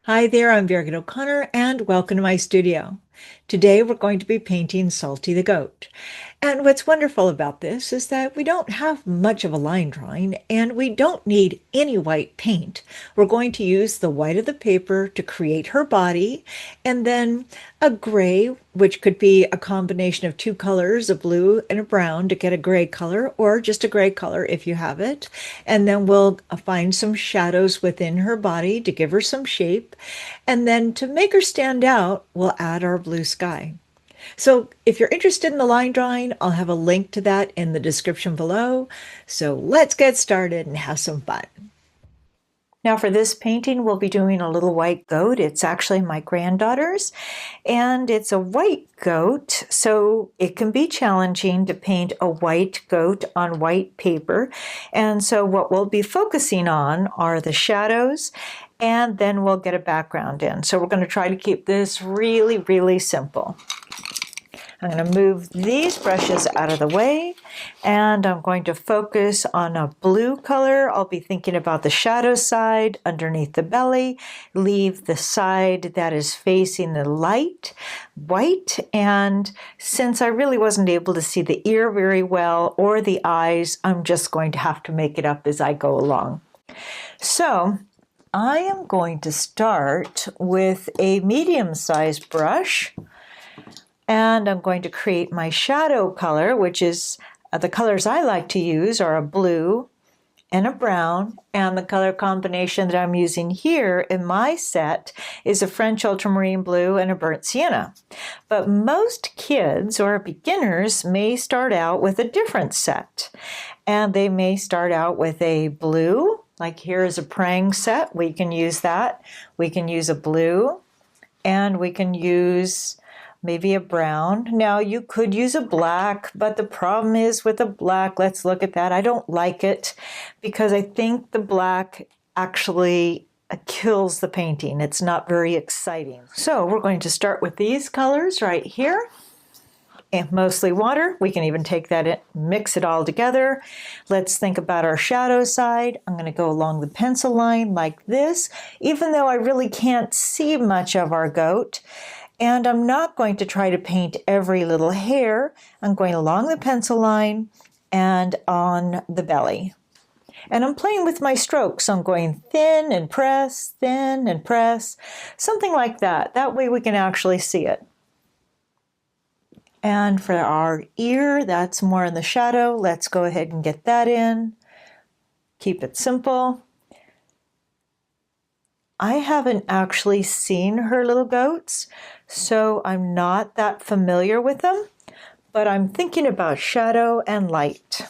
Hi there, I'm Birgit O'Connor, and welcome to my studio. Today we're going to be painting Salty the Goat. And what's wonderful about this is that we don't have much of a line drawing, and we don't need any white paint. We're going to use the white of the paper to create her body, and then a gray, which could be a combination of two colors, a blue and a brown, to get a gray color, or just a gray color if you have it. And then we'll find some shadows within her body to give her some shape. And then to make her stand out, we'll add our blue sky. So if you're interested in the line drawing, I'll have a link to that in the description below. So let's get started and have some fun. Now for this painting, we'll be doing a little white goat. It's actually my granddaughter's, and it's a white goat, so it can be challenging to paint a white goat on white paper. And so what we'll be focusing on are the shadows, and then we'll get a background in. So we're going to try to keep this really, really simple. I'm going to move these brushes out of the way, and I'm going to focus on a blue color. I'll be thinking about the shadow side underneath the belly, leave the side that is facing the light white, and since I really wasn't able to see the ear very well or the eyes, I'm just going to have to make it up as I go along. So I am going to start with a medium-sized brush, and I'm going to create my shadow color, which is the colors I like to use are a blue and a brown, and the color combination that I'm using here in my set is a French ultramarine blue and a burnt sienna. But most kids or beginners may start out with a different set, and they may start out with a blue, like here is a praying set. We can use that. We can use a blue, and we can use maybe a brown. Now you could use a black, but the problem is with a black, let's look at that. I don't like it because I think the black actually kills the painting. It's not very exciting. So we're going to start with these colors right here. And mostly water. We can even take that in, mix it all together. Let's think about our shadow side. I'm going to go along the pencil line like this, even though I really can't see much of our goat. And I'm not going to try to paint every little hair. I'm going along the pencil line and on the belly. And I'm playing with my strokes. I'm going thin and press, something like that. That way we can actually see it. And for our ear, that's more in the shadow. Let's go ahead and get that in. Keep it simple. I haven't actually seen her little goats, so I'm not that familiar with them, but I'm thinking about shadow and light.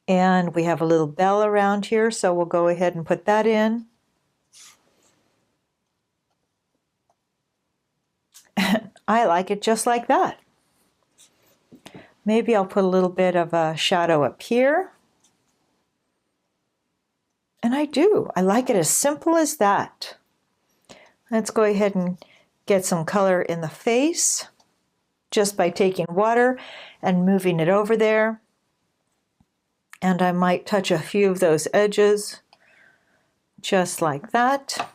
And we have a little bell around here, so we'll go ahead and put that in. I like it just like that. Maybe I'll put a little bit of a shadow up here. And I do. I like it as simple as that. Let's go ahead and get some color in the face just by taking water and moving it over there. And I might touch a few of those edges just like that.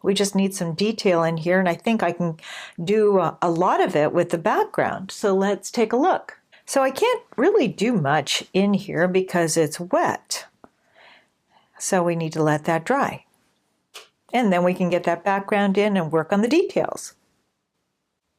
We just need some detail in here, and I think I can do a lot of it with the background. So let's take a look. So I can't really do much in here because it's wet. So we need to let that dry. And then we can get that background in and work on the details.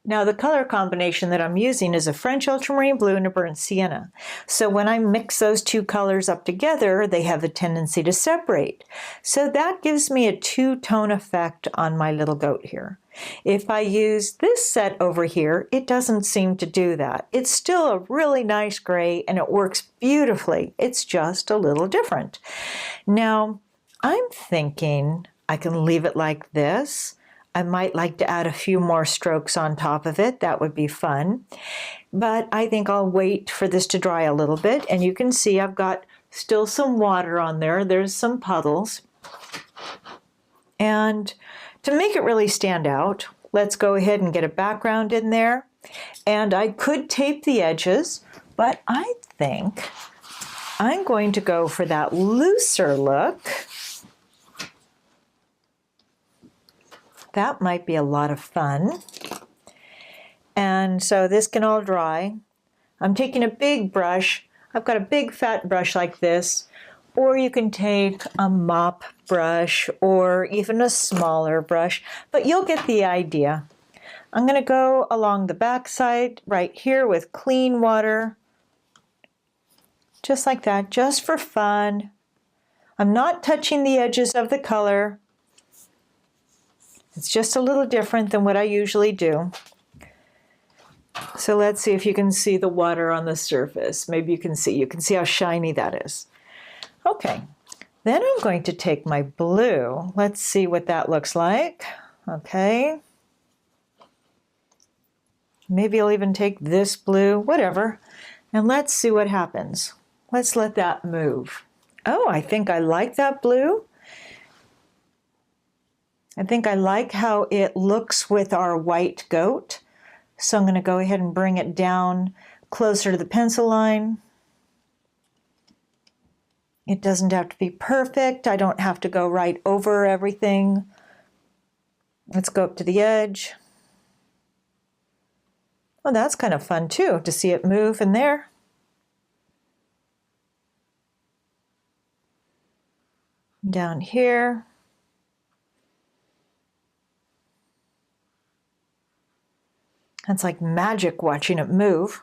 Now the color combination that I'm using is a French ultramarine blue and a burnt sienna. So when I mix those two colors up together, they have a tendency to separate. So that gives me a two-tone effect on my little goat here. If I use this set over here, it doesn't seem to do that. It's still a really nice gray and it works beautifully. It's just a little different. Now, I'm thinking I can leave it like this. I might like to add a few more strokes on top of it. That would be fun. But I think I'll wait for this to dry a little bit. And you can see I've got still some water on there. There's some puddles. And to make it really stand out, let's go ahead and get a background in there. And I could tape the edges, but I think I'm going to go for that looser look that might be a lot of fun. And so this can all dry. I'm taking a big brush. I've got a big fat brush like this, or you can take a mop brush or even a smaller brush, but you'll get the idea. I'm going to go along the back side right here with clean water, just like that, just for fun. I'm not touching the edges of the color. It's just a little different than what I usually do. So let's see if you can see the water on the surface. Maybe you can see how shiny that is. Okay, then I'm going to take my blue. Let's see what that looks like. Okay. Maybe I'll even take this blue, whatever. And let's see what happens. Let's let that move. Oh, I think I like that blue. I think I like how it looks with our white goat. So I'm going to go ahead and bring it down closer to the pencil line. It doesn't have to be perfect. I don't have to go right over everything. Let's go up to the edge. Well, that's kind of fun too, to see it move in there. Down here. That's like magic watching it move.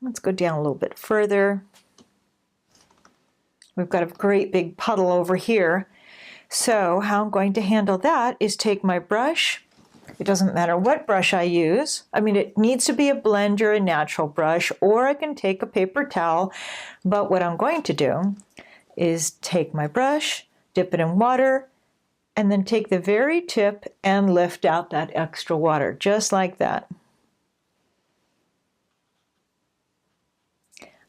Let's go down a little bit further. We've got a great big puddle over here. So how I'm going to handle that is take my brush. It doesn't matter what brush I use. I mean, it needs to be a blend or a natural brush, or I can take a paper towel. But what I'm going to do is take my brush, dip it in water, and then take the very tip and lift out that extra water, just like that.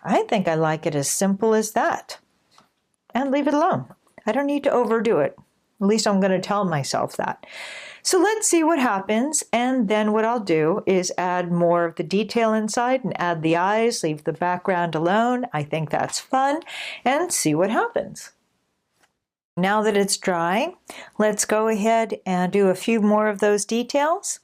I think I like it as simple as that. And leave it alone. I don't need to overdo it. At least I'm going to tell myself that. So let's see what happens, and then what I'll do is add more of the detail inside and add the eyes, leave the background alone. I think that's fun, and see what happens. Now that it's dry, let's go ahead and do a few more of those details,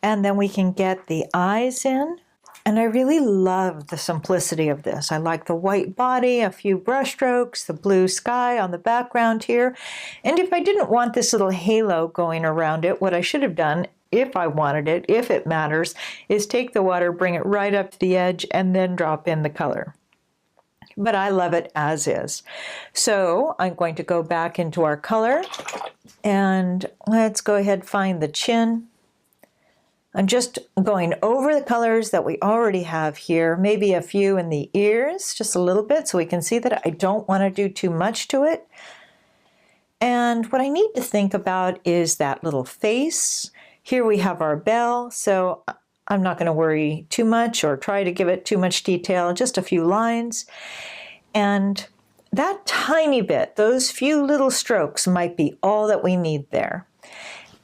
and then we can get the eyes in. And I really love the simplicity of this. I like the white body, a few brush strokes, the blue sky on the background here. And if I didn't want this little halo going around it, what I should have done, if I wanted it, if it matters, is take the water, bring it right up to the edge, and then drop in the color. But I love it as is. So I'm going to go back into our color, and let's go ahead and find the chin. I'm just going over the colors that we already have here, maybe a few in the ears, just a little bit, so we can see that I don't want to do too much to it. And what I need to think about is that little face. Here we have our bell, so I'm not going to worry too much or try to give it too much detail, just a few lines. And that tiny bit, those few little strokes might be all that we need there.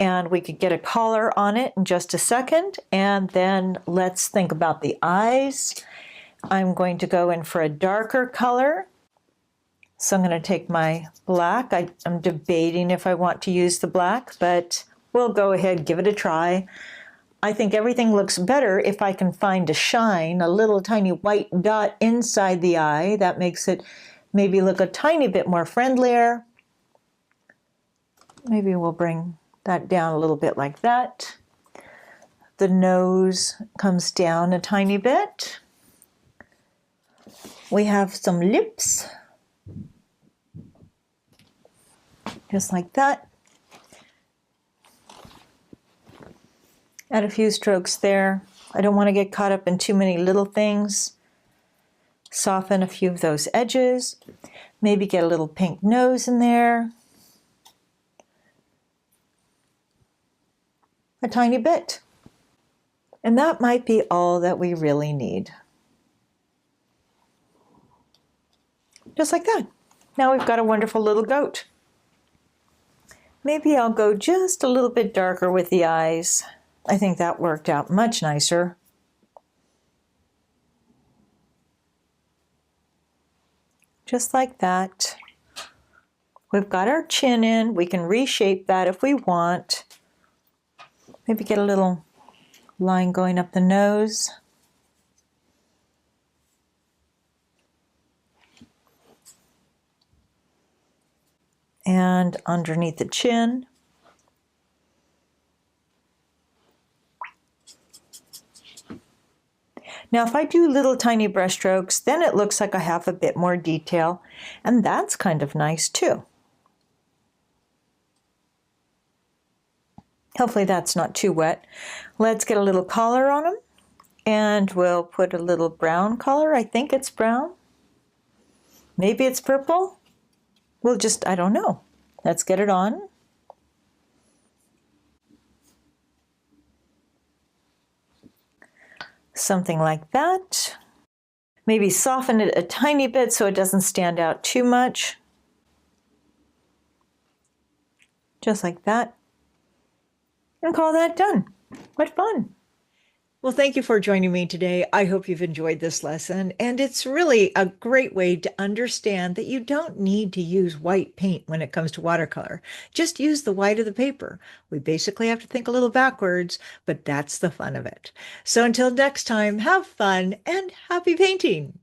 And we could get a collar on it in just a second. And then let's think about the eyes. I'm going to go in for a darker color. So I'm going to take my black. I'm debating if I want to use the black, but we'll go ahead, give it a try. I think everything looks better if I can find a shine, a little tiny white dot inside the eye. That makes it maybe look a tiny bit more friendlier. Maybe we'll bring that down a little bit like that. The nose comes down a tiny bit. We have some lips, just like that. Add a few strokes there. I don't want to get caught up in too many little things. Soften a few of those edges. Maybe get a little pink nose in there. A tiny bit. And that might be all that we really need. Just like that. Now we've got a wonderful little goat. Maybe I'll go just a little bit darker with the eyes. I think that worked out much nicer. Just like that. We've got our chin in. We can reshape that if we want. Maybe get a little line going up the nose. And underneath the chin. Now if I do little tiny brush strokes, then it looks like I have a bit more detail, and that's kind of nice too. Hopefully that's not too wet. Let's get a little color on them, and we'll put a little brown color. I think it's brown. Maybe it's purple. We'll just, I don't know. Let's get it on. Something like that. Maybe soften it a tiny bit so it doesn't stand out too much. Just like that. And call that done. What fun. Well, thank you for joining me today. I hope you've enjoyed this lesson, and it's really a great way to understand that you don't need to use white paint when it comes to watercolor. Just use the white of the paper. We basically have to think a little backwards, but that's the fun of it. So until next time, have fun and happy painting.